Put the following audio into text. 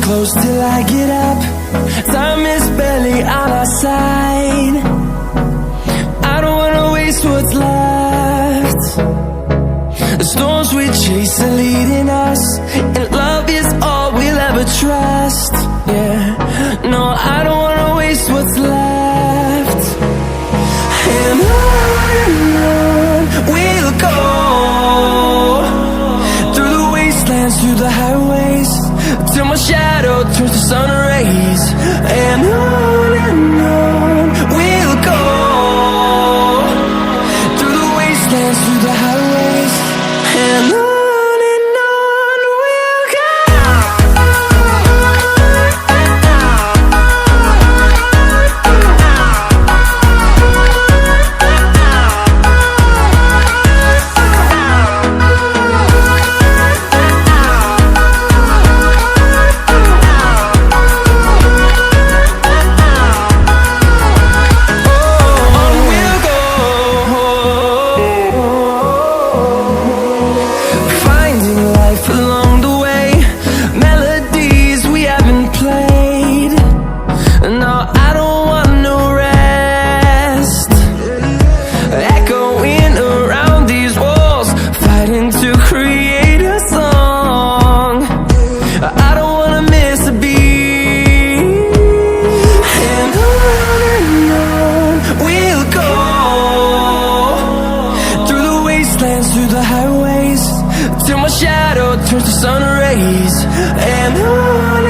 close till I get up. Time is barely on our side. I don't wanna waste what's left. The storms we chase are leading us, and love is all we'll ever trust. Yeah, no, I don't wanna waste what's left. And on we'll go, through the wastelands, through the highways, till my shadow turns to sun rays. And on we'll go, through the wastelands, through the highways, and on we'll go. Through the highways, till my shadow turns to sun rays. And on